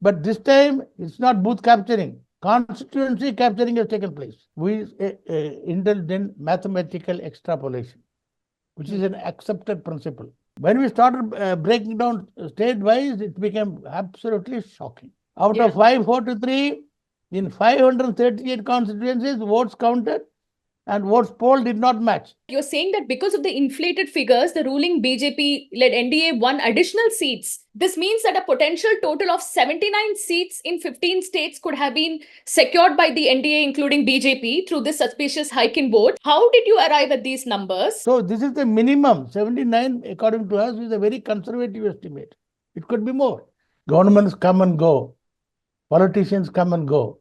But this time, it's not booth capturing. Constituency capturing has taken place. We indulged in mathematical extrapolation, which is an accepted principle. When we started breaking down state-wise, it became absolutely shocking. Out of 543, in 538 constituencies, votes counted and votes polled did not match. You're saying that because of the inflated figures, the ruling BJP-led NDA won additional seats. This means that a potential total of 79 seats in 15 states could have been secured by the NDA, including BJP, through this suspicious hike in vote. How did you arrive at these numbers? So this is the minimum. 79, according to us, is a very conservative estimate. It could be more. Governments come and go. Politicians come and go.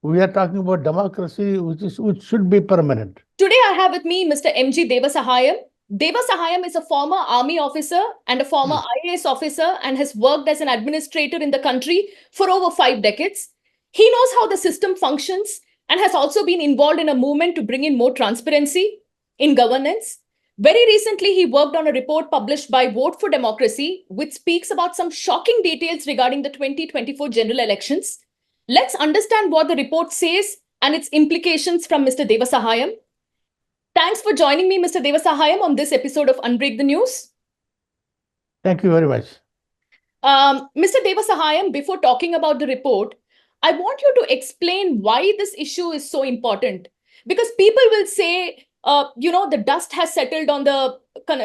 We are talking about democracy, which should be permanent. Today, I have with me Mr. M.G. Devasahayam. Devasahayam is a former army officer and a former IAS officer and has worked as an administrator in the country for over 5 decades. He knows how the system functions and has also been involved in a movement to bring in more transparency in governance. Very recently, he worked on a report published by Vote for Democracy, which speaks about some shocking details regarding the 2024 general elections. Let's understand what the report says and its implications from Mr. Devasahayam. Thanks for joining me, Mr. Devasahayam, on this episode of Unbreak the News. Thank you very much. Mr. Devasahayam, before talking about the report, I want you to explain why this issue is so important. Because people will say, the dust has settled on the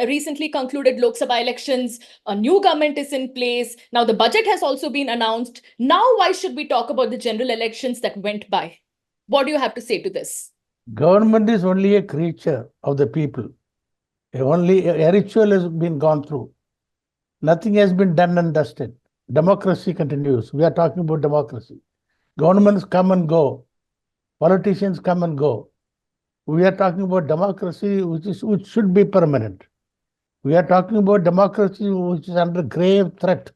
recently concluded Lok Sabha elections. A new government is in place. Now the budget has also been announced. Now why should we talk about the general elections that went by? What do you have to say to this? Government is only a creature of the people. Only a ritual has been gone through. Nothing has been done and dusted. Democracy continues. We are talking about democracy. Governments come and go. Politicians come and go. We are talking about democracy, which should be permanent. We are talking about democracy, which is under grave threat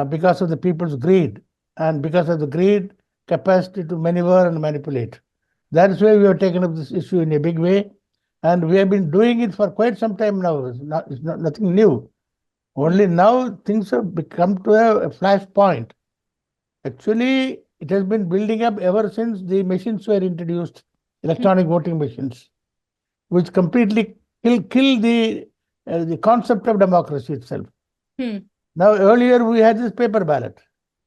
because of the people's greed and because of the greed capacity to maneuver and manipulate. That is why we have taken up this issue in a big way, and we have been doing it for quite some time now. It's nothing new. Only now things have come to a flashpoint. Actually, it has been building up ever since the machines were introduced. Electronic voting machines, which completely kill the concept of democracy itself. Now, earlier we had this paper ballot.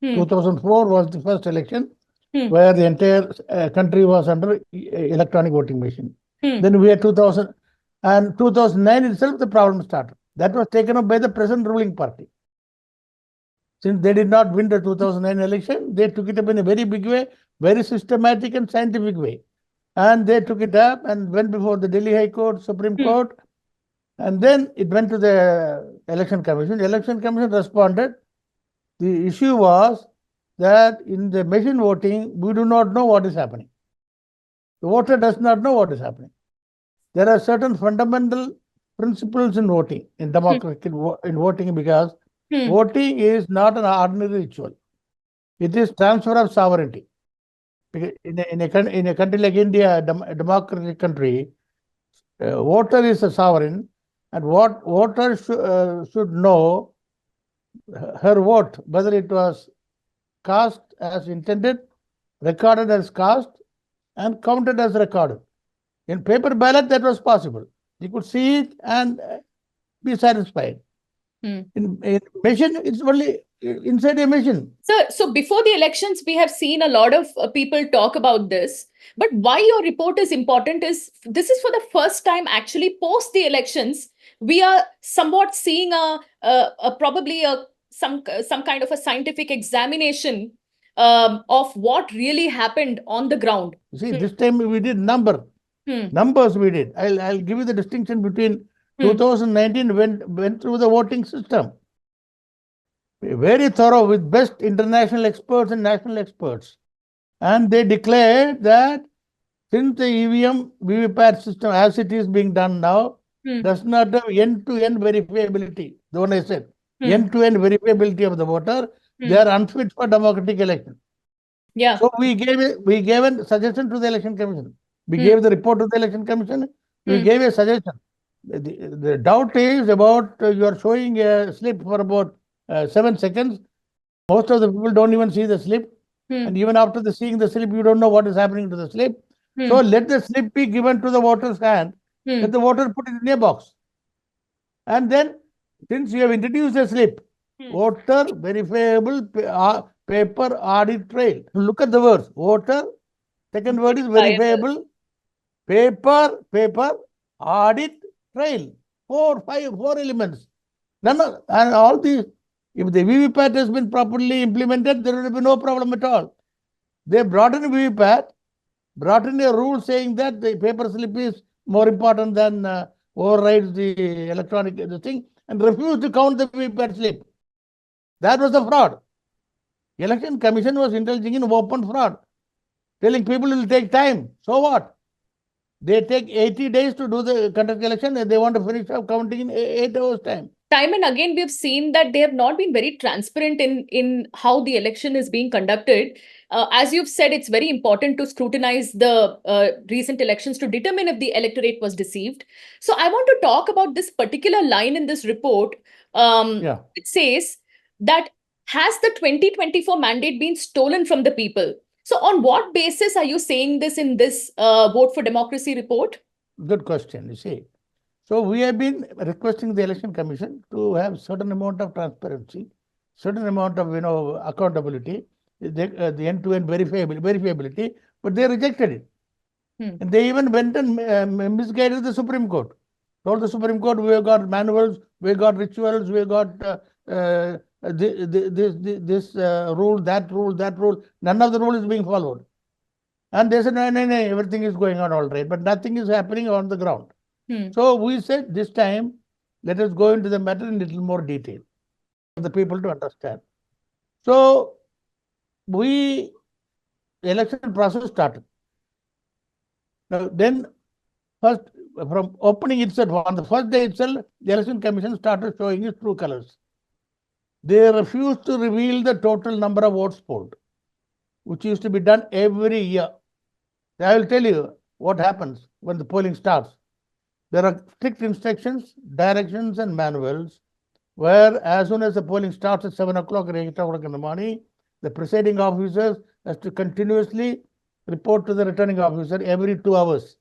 2004 was the first election where the entire country was under electronic voting machine. Then we had 2000, and 2009 itself the problem started. That was taken up by the present ruling party. Since they did not win the 2009 election, they took it up in a very big way, very systematic and scientific way. And they took it up and went before the Delhi High Court, Supreme Court, and then it went to the Election Commission. The Election Commission responded. The issue was that in the machine voting, we do not know what is happening. The voter does not know what is happening. There are certain fundamental principles in voting, in democracy, in voting, because voting is not an ordinary ritual. It is transfer of sovereignty. In a country like India, a democratic country, voter is a sovereign, and what voter should know her vote, whether it was cast as intended, recorded as cast, and counted as recorded. In paper ballot, that was possible. You could see it and be satisfied. In machine, it's only inside a machine. So before the elections, we have seen a lot of people talk about this. But why your report is important is this is for the first time actually post the elections. We are somewhat seeing probably some kind of a scientific examination of what really happened on the ground. See, this time we did numbers we did. I'll give you the distinction between 2019 went through the voting system. Very thorough with best international experts and national experts. And they declared that since the EVM VVPAT system as it is being done now does not have end-to-end verifiability, the one I said, end-to-end verifiability of the voter, they are unfit for democratic election. Yeah. So we gave a suggestion to the Election Commission. We gave the report to the Election Commission. We gave a suggestion. The doubt is about you are showing a slip for about 7 seconds. Most of the people don't even see the slip. Hmm. And even after seeing the slip, you don't know what is happening to the slip. So let the slip be given to the voter's hand. Let the voter put it in a box. And then, since you have introduced a slip, voter verifiable paper audit trail. Look at the words. Voter, second word is verifiable paper audit trail. Four elements. And all these, if the VVPAT has been properly implemented, there will be no problem at all. They brought in VVPAT, brought in a rule saying that the paper slip is more important than overrides the electronic thing, and refused to count the VVPAT slip. That was the fraud. Election Commission was indulging in open fraud, telling people it will take time. So what? They take 80 days to do the conduct election, and they want to finish up counting in 8 hours time. Time and again, we've seen that they have not been very transparent in how the election is being conducted. As you've said, it's very important to scrutinize the recent elections to determine if the electorate was deceived. So I want to talk about this particular line in this report. It says that has the 2024 mandate been stolen from the people? So on what basis are you saying this in this Vote for Democracy report? Good question, you see. So we have been requesting the Election Commission to have certain amount of transparency, certain amount of accountability, the end-to-end verifiability, but they rejected it. And they even went and misguided the Supreme Court. Told the Supreme Court, we have got manuals, we have got rituals, we have got this rule, that rule. None of the rule is being followed. And they said, no, everything is going on all right, but nothing is happening on the ground. So we said this time, let us go into the matter in little more detail for the people to understand. So the election process started. Now, then first, from opening itself, on the first day itself, the Election Commission started showing its true colors. They refused to reveal the total number of votes polled, which used to be done every year. I will tell you what happens when the polling starts. There are strict instructions, directions, and manuals where as soon as the polling starts at 7 o'clock or 8 o'clock in the morning, the presiding officers has to continuously report to the returning officer every 2 hours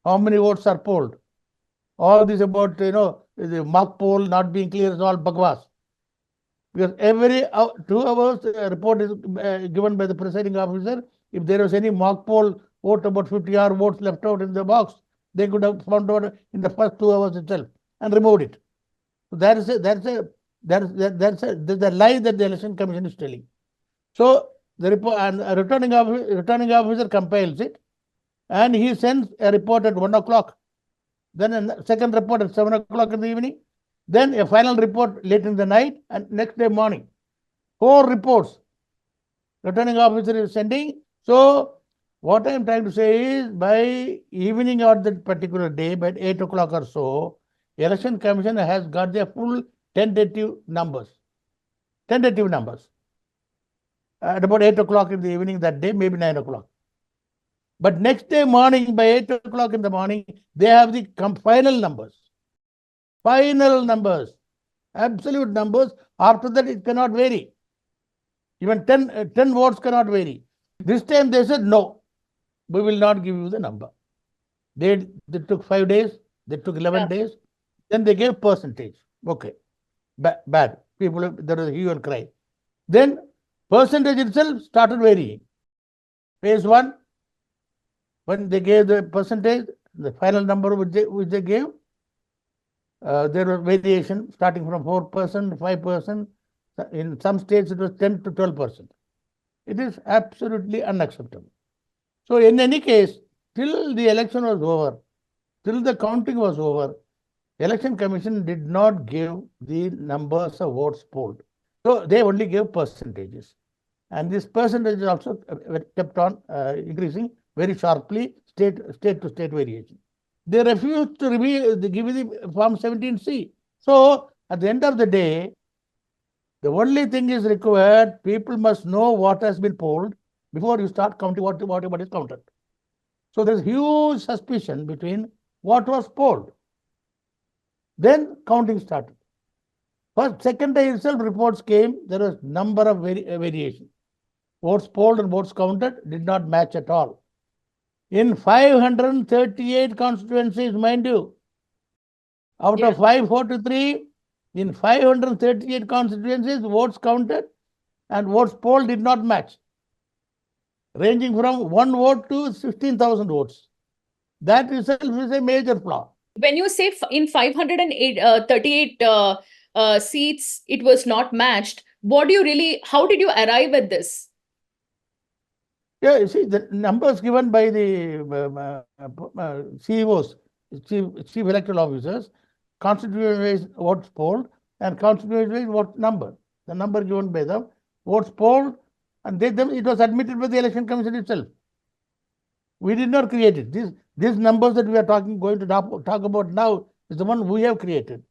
how many votes are polled. All this about, the mock poll not being clear is all bagwas. Because every 2 hours, a report is given by the presiding officer. If there was any mock poll vote, about 50 odd votes left out in the box, they could have found out in the first 2 hours itself and removed it. So that's a lie that the Election Commission is telling. So the report and returning officer compiles it, and he sends a report at 1 o'clock. Then a second report at 7 o'clock in the evening. Then a final report late in the night, and next day morning. 4 reports returning officer is sending. So what I am trying to say is, by evening or that particular day, by 8 o'clock or so, Election Commission has got their full tentative numbers. At about 8 o'clock in the evening that day, maybe 9 o'clock. But next day morning, by 8 o'clock in the morning, they have the final numbers. Absolute numbers. After that, it cannot vary. Even 10 votes cannot vary. This time they said, no, we will not give you the number. They took 5 days, they took 11 days, then they gave percentage. Okay, bad. People, there was a hue and cry. Then percentage itself started varying. Phase 1, when they gave the percentage, the final number which they gave, there was variation starting from 4%, 5%. In some states, it was 10 to 12%. It is absolutely unacceptable. So in any case, till the election was over, till the counting was over, Election Commission did not give the numbers of votes polled. So they only gave percentages. And this percentage also kept on increasing very sharply, state to state variation. They refused to give the Form 17C. So at the end of the day, the only thing is required, people must know what has been polled before you start counting what is counted. So there's huge suspicion between what was polled. Then counting started. First, second day itself, reports came. There was number of variation. Votes polled and votes counted did not match at all. In 538 constituencies, mind you, out of 543, in 538 constituencies, votes counted and votes polled did not match, ranging from 1 vote to 16,000 votes. That itself is a major flaw. When you say in 538 seats, it was not matched, what do you really, how did you arrive at this? Yeah, you see, the numbers given by the CEOs, chief electoral officers, constituency-wise votes polled and constituency-wise vote number. The number given by them, votes polled, and it was admitted by the election commission itself. We did not create it. These numbers that we are going to talk about now is the one we have created.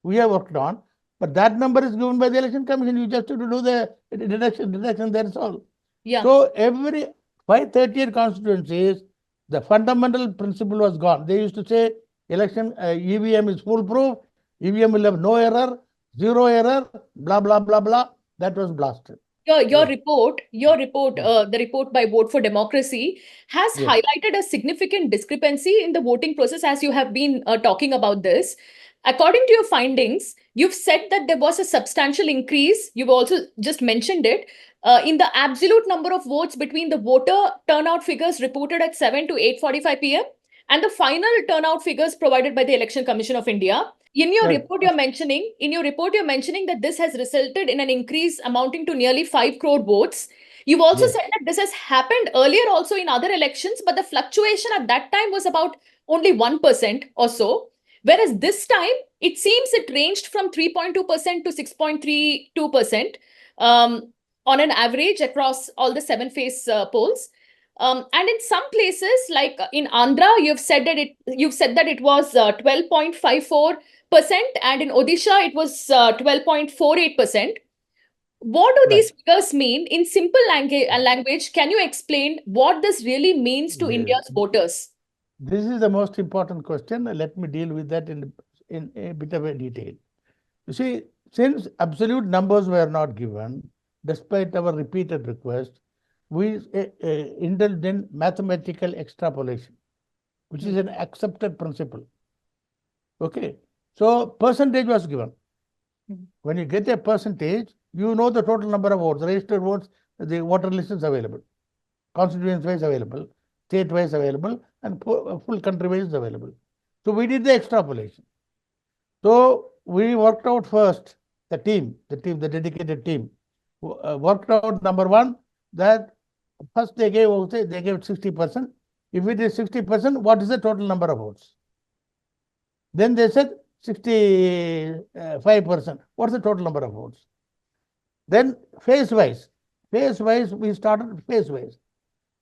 We have worked on, but that number is given by the election commission. You just have to do the deduction. That's all. Yeah. So every 538 constituencies, the fundamental principle was gone. They used to say election EVM is foolproof, EVM will have no error, zero error, blah, blah, blah, blah. That was blasted. Your report, the report by Vote for Democracy has highlighted a significant discrepancy in the voting process, as you have been talking about this. According to your findings, you've said that there was a substantial increase. You've also just mentioned it in the absolute number of votes between the voter turnout figures reported at 7 to 8:45 p.m. and the final turnout figures provided by the Election Commission of India. In your report, you're mentioning that this has resulted in an increase amounting to nearly 5 crore votes. You've also said that this has happened earlier also in other elections, but the fluctuation at that time was about only 1% or so. Whereas this time, it seems it ranged from 3.2% to 6.32% on an average across all the 7-phase polls. And in some places, like in Andhra, you've said that it was 12.54%, and in Odisha, it was 12.48%. What do these figures mean in simple language? Can you explain what this really means to India's voters? This is the most important question. Let me deal with that in a bit of a detail. You see, since absolute numbers were not given, despite our repeated request, we indulged in mathematical extrapolation, which is an accepted principle. Okay. So percentage was given. When you get a percentage, you know the total number of votes, registered votes, the voter list is available, constituency-wise available, state-wise available, and full country-wise available. So we did the extrapolation. So we worked out first, the dedicated team, worked out number one, that first they gave 60%. If it is 60%, what is the total number of votes? Then they said 65%. What's the total number of votes? Then phase-wise, we started phase-wise.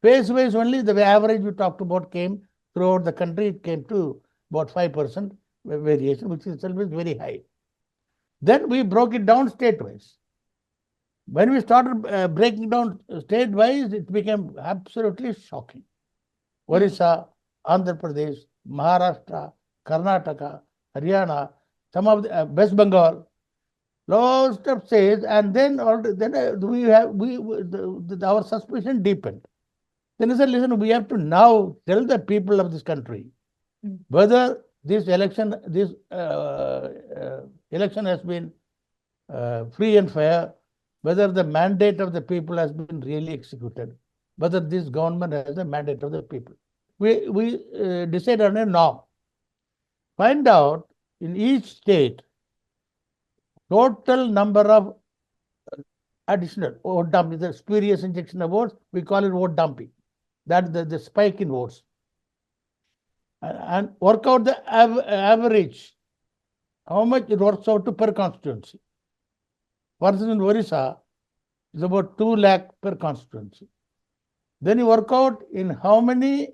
Phase-wise only, the average we talked about came throughout the country. It came to about 5% variation, which itself is very high. Then we broke it down state-wise. When we started breaking down state-wise, it became absolutely shocking. Orissa, Andhra Pradesh, Maharashtra, Karnataka, Haryana, some of the West Bengal, lots of states, and then our suspicion deepened. Then I said, listen, we have to now tell the people of this country whether this election has been free and fair, whether the mandate of the people has been really executed, whether this government has the mandate of the people. We decide on a norm. Find out in each state total number of additional vote dumping, the spurious injection of votes, we call it vote dumping. That's the spike in votes. And work out the average, how much it works out to per constituency. For instance, in Orissa, it's about 2 lakh per constituency. Then you work out in how many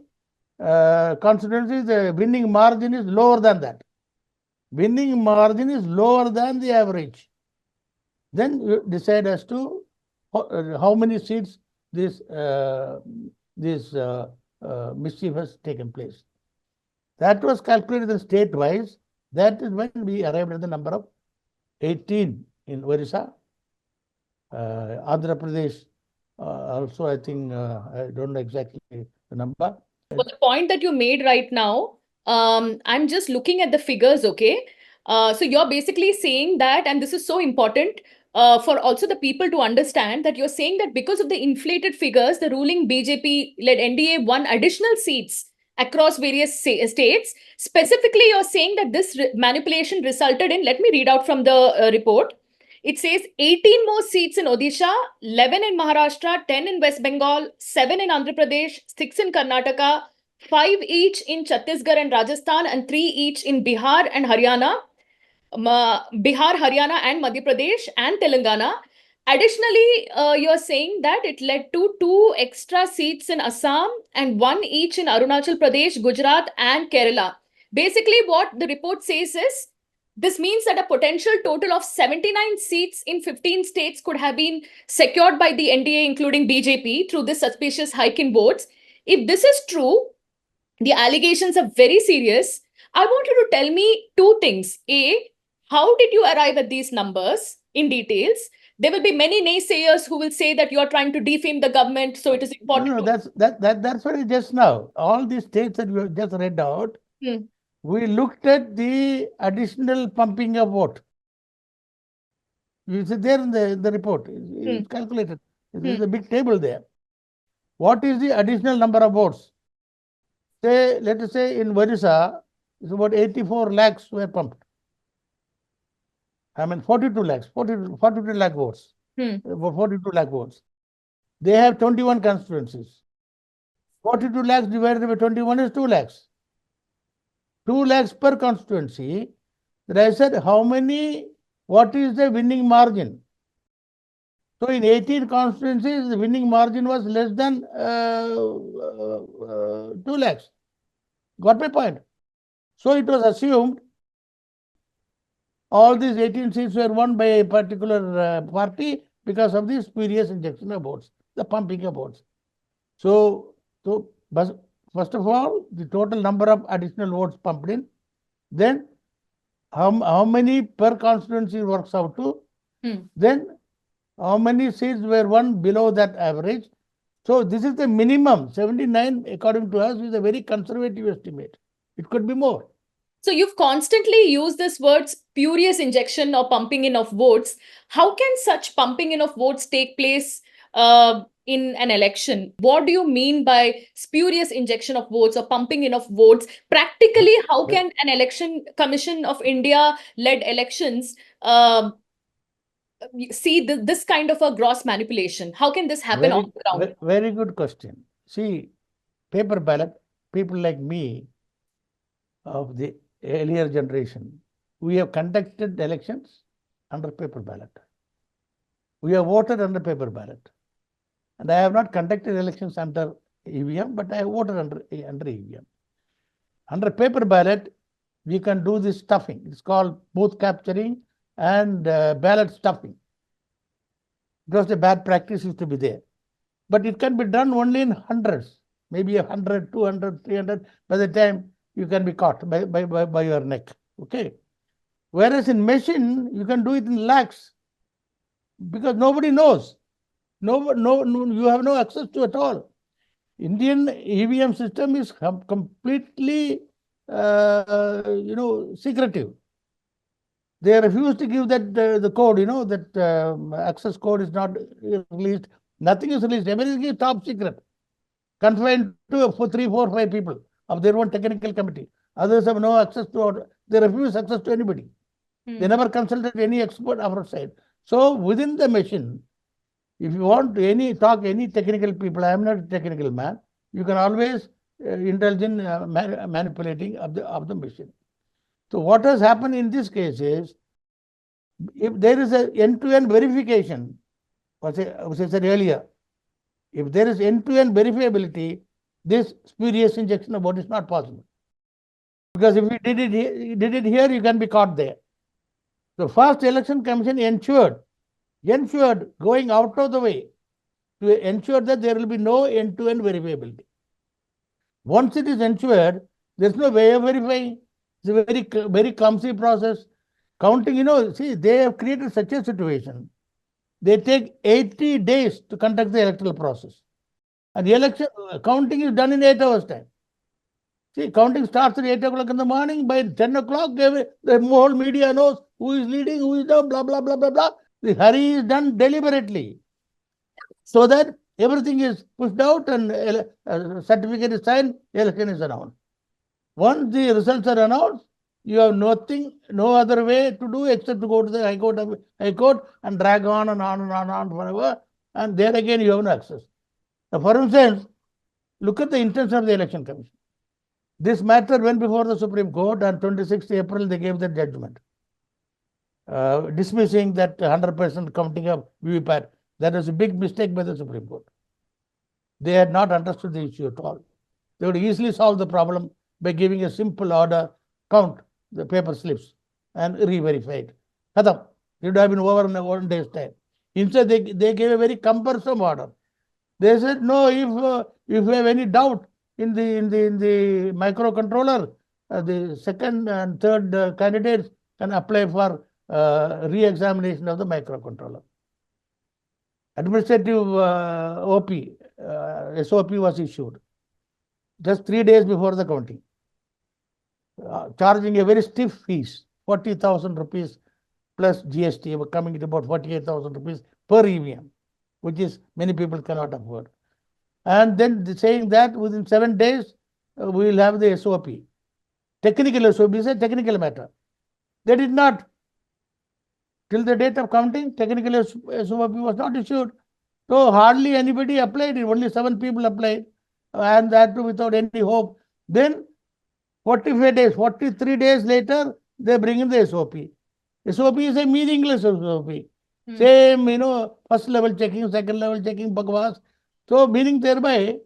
constituencies the winning margin is lower than that. Winning margin is lower than the average. Then you decide as to how many seats this mischief has taken place. That was calculated state-wise. That is when we arrived at the number of 18 in Orissa, Andhra Pradesh, also I think, I don't know exactly the number. For the point that you made right now, I'm just looking at the figures, okay? So you're basically saying that, and this is so important for also the people to understand, that you're saying that because of the inflated figures, the ruling BJP-led NDA won additional seats across various states. Specifically, you're saying that this manipulation resulted in, let me read out from the report. It says 18 more seats in Odisha, 11 in Maharashtra, 10 in West Bengal, 7 in Andhra Pradesh, 6 in Karnataka, 5 each in Chhattisgarh and Rajasthan, and 3 each in Bihar and Haryana. Bihar, Haryana, and Madhya Pradesh and Telangana. Additionally, you're saying that it led to 2 extra seats in Assam and 1 each in Arunachal Pradesh, Gujarat, and Kerala. Basically, what the report says is, this means that a potential total of 79 seats in 15 states could have been secured by the NDA, including BJP, through this suspicious hike in votes. If this is true, the allegations are very serious. I want you to tell me 2 things. A, how did you arrive at these numbers in details? There will be many naysayers who will say that you are trying to defame the government, so it is important. No, that's what it just now. All these states that we have just read out, we looked at the additional pumping of vote. It's there in the report. It's calculated. There's a big table there. What is the additional number of votes? Say, let us say in Orissa, it's about 84 lakhs were pumped. I mean, 42 lakhs, 42 lakh votes. 42 lakh votes. They have 21 constituencies. 42 lakhs divided by 21 is 2 lakhs. 2 lakhs per constituency. Then I said, what is the winning margin? So in 18 constituencies, the winning margin was less than 2 lakhs. Got my point? So it was assumed all these 18 seats were won by a particular party because of the spurious injection of votes, the pumping of votes. So first of all, the total number of additional votes pumped in, then how many per constituency works out to, then how many seats were won below that average. So this is the minimum. 79, according to us, is a very conservative estimate. It could be more. So you've constantly used this word spurious injection or pumping in of votes. How can such pumping in of votes take place in an election? What do you mean by spurious injection of votes or pumping in of votes? Practically, how can an election commission of India led elections see this kind of a gross manipulation? How can this happen on the ground? Very good question. See, paper ballot, people like me of the earlier generation, we have conducted elections under paper ballot. We have voted under paper ballot. And I have not conducted elections under EVM, but I have voted under EVM. Under paper ballot, we can do this stuffing. It's called booth capturing and ballot stuffing. Because the bad practice used to be there. But it can be done only in hundreds, maybe 100, 200, 300. By the time you can be caught by your neck. Okay. Whereas in machine, you can do it in lakhs because nobody knows. No, you have no access to at all. Indian EVM system is completely, secretive. They refuse to give that the code, that access code is not released. Nothing is released. Everything is top secret, confined to 3, 4, 5 people of their own technical committee. Others have no access to, they refuse access to anybody. They never consulted any expert outside. So within the machine, if you want to talk any technical people, I am not a technical man, you can always indulge in manipulating of the machine. So what has happened in this case is, if there is an end-to-end verification, as I said earlier, if there is end-to-end verifiability, this spurious injection of vote is not possible. Because if you did it here, you can be caught there. The first election commission ensured going out of the way to ensure that there will be no end-to-end verifiability. Once it is ensured, there is no way of verifying. It's a very, very clumsy process. Counting, see, they have created such a situation. They take 80 days to conduct the electoral process. And the election counting is done in 8 hours' time. See, counting starts at 8 o'clock in the morning. By 10 o'clock, the whole media knows who is leading, who is down, blah, blah, blah, blah, blah. The hurry is done deliberately so that everything is pushed out and certificate is signed, election is announced. Once the results are announced, you have nothing, no other way to do except to go to the High Court and drag on and on and on and on forever. And there again, you have no access. Now, for instance, look at the intention of the Election Commission. This matter went before the Supreme Court, and 26th April they gave the judgment, dismissing that 100% counting of VVPAT. That was a big mistake by the Supreme Court. They had not understood the issue at all. They would easily solve the problem by giving a simple order, count the paper slips and re-verify it. Khatam. It would have been over in 1 day's time. Instead, they gave a very cumbersome order. They said, no, if you have any doubt in the microcontroller, the second and third candidates can apply for re-examination of the microcontroller. Administrative SOP was issued just 3 days before the counting, charging a very stiff fees, 40,000 rupees plus GST, coming to about 48,000 rupees per EVM, which is many people cannot afford. And then saying that within 7 days, we will have the SOP. Technical SOP is a technical matter. They did not. Till the date of counting, technical SOP was not issued. So hardly anybody applied it. Only 7 people applied. And that too without any hope. Then 45 days, 43 days later, they bring in the SOP. SOP is a meaningless SOP. Same, first level checking, second level checking, bagwas. So meaning thereby,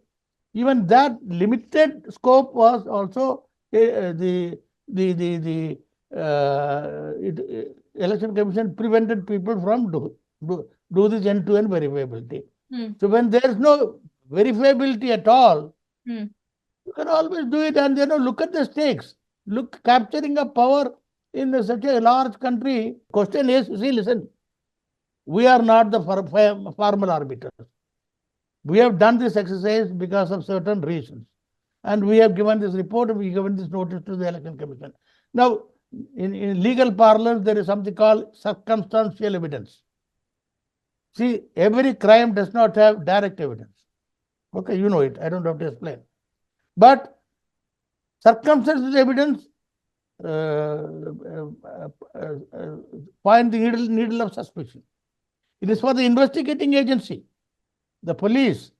even that limited scope was also the Election Commission prevented people from do this end-to-end verifiability. So when there is no verifiability at all, you can always do it. And look at the stakes. Look, capturing a power in such a large country. Question is, see, listen, we are not the formal arbiters. We have done this exercise because of certain reasons. And we have given this report, we have given this notice to the Election Commission. Now, in legal parlance, there is something called circumstantial evidence. See, every crime does not have direct evidence. Okay, you know it. I don't have to explain. But circumstantial evidence point the needle of suspicion. It is for the investigating agency, the police,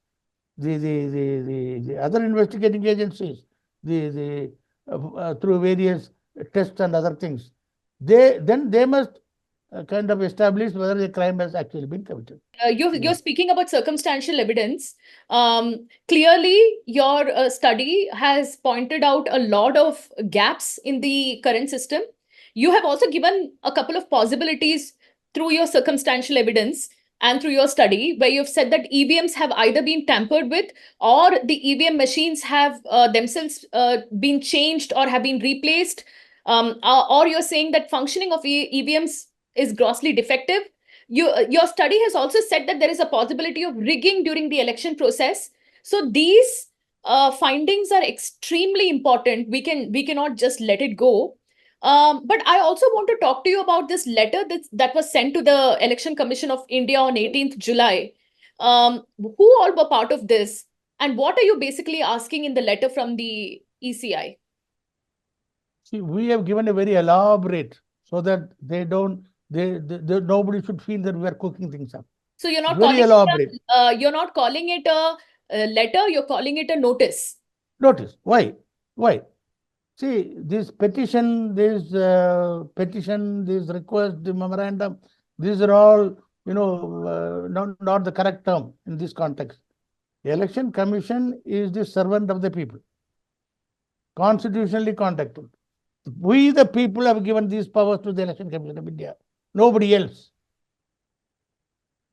the other investigating agencies, through various tests and other things. They must kind of establish whether a crime has actually been committed. You're speaking about circumstantial evidence. Clearly, your study has pointed out a lot of gaps in the current system. You have also given a couple of possibilities through your circumstantial evidence and through your study, where you've said that EVMs have either been tampered with, or the EVM machines have themselves been changed or have been replaced, or you're saying that functioning of EVMs is grossly defective. Your study has also said that there is a possibility of rigging during the election process. So these findings are extremely important. We cannot just let it go. But I also want to talk to you about this letter that was sent to the Election Commission of India on 18th July. Who all were part of this? And what are you basically asking in the letter from the ECI? See, we have given a very elaborate so that nobody should feel that we are cooking things up. So you're not very elaborate. You're not calling it a letter, you're calling it a notice. Notice. Why? See, this petition, this request, the memorandum, these are all, not the correct term in this context. The Election Commission is the servant of the people, constitutionally contacted. We, the people, have given these powers to the Election Commission of India. Nobody else.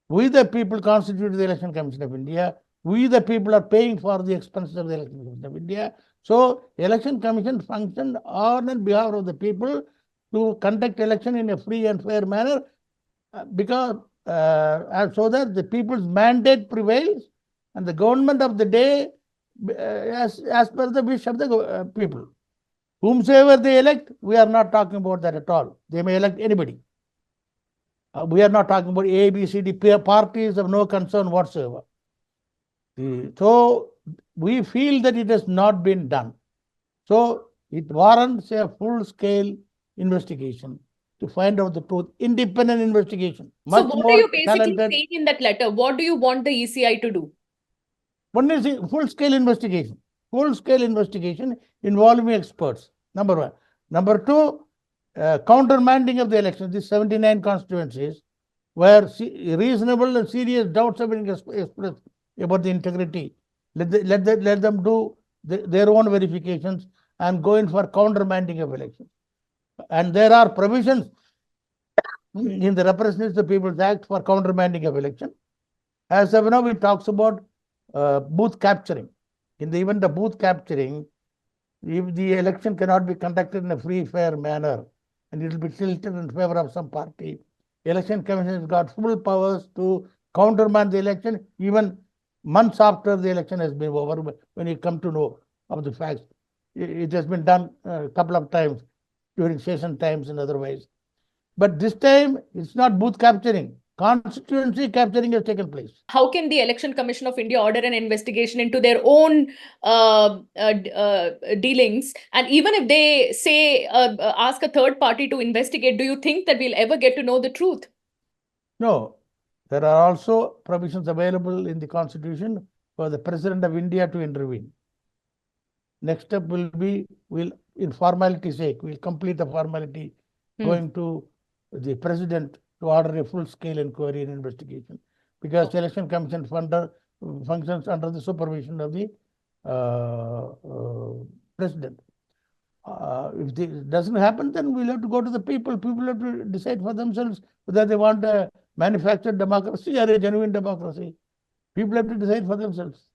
We, the people, constitute the Election Commission of India. We, the people, are paying for the expenses of the Election Commission of India. So, Election Commission functioned on behalf of the people to conduct election in a free and fair manner, because and so that the people's mandate prevails and the government of the day as per the wish of the people. Whomsoever they elect, we are not talking about that at all. They may elect anybody. We are not talking about A, B, C, D parties of no concern whatsoever. So we feel that it has not been done. So it warrants a full-scale investigation to find out the truth, independent investigation. So what are you basically talented. saying in that letter? What do you want the ECI to do? One is full-scale investigation. Full-scale investigation involving experts, number one. Number two, countermanding of the elections, these 79 constituencies, where reasonable and serious doubts have been expressed about the integrity. Let them do their own verifications and go in for countermanding of elections. And there are provisions in the Representatives of the People's Act for countermanding of election. As of now, it talks about booth capturing. In the event of booth capturing, if the election cannot be conducted in a free, fair manner, and it will be tilted in favor of some party, the Election Commission has got full powers to countermand the election, even months after the election has been over, when you come to know of the facts. It has been done a couple of times during session times and otherwise. But this time, it's not booth capturing. Constituency capturing has taken place. How can the Election Commission of India order an investigation into their own dealings? And even if they say, ask a third party to investigate, do you think that we'll ever get to know the truth? No. There are also provisions available in the Constitution for the President of India to intervene. Next step will be, in formality's sake, we'll complete the formality going to the President to order a full-scale inquiry and investigation, because the Election Commission functions under the supervision of the President. If this doesn't happen, then we'll have to go to the people. People have to decide for themselves whether they want a manufactured democracy or a genuine democracy. People have to decide for themselves.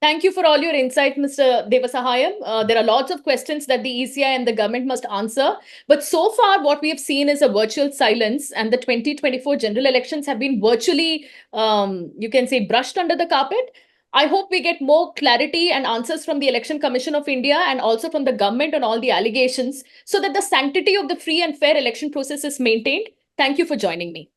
Thank you for all your insight, Mr. Devasahayam. There are lots of questions that the ECI and the government must answer. But so far, what we have seen is a virtual silence, and the 2024 general elections have been virtually, you can say, brushed under the carpet. I hope we get more clarity and answers from the Election Commission of India and also from the government on all the allegations, so that the sanctity of the free and fair election process is maintained. Thank you for joining me.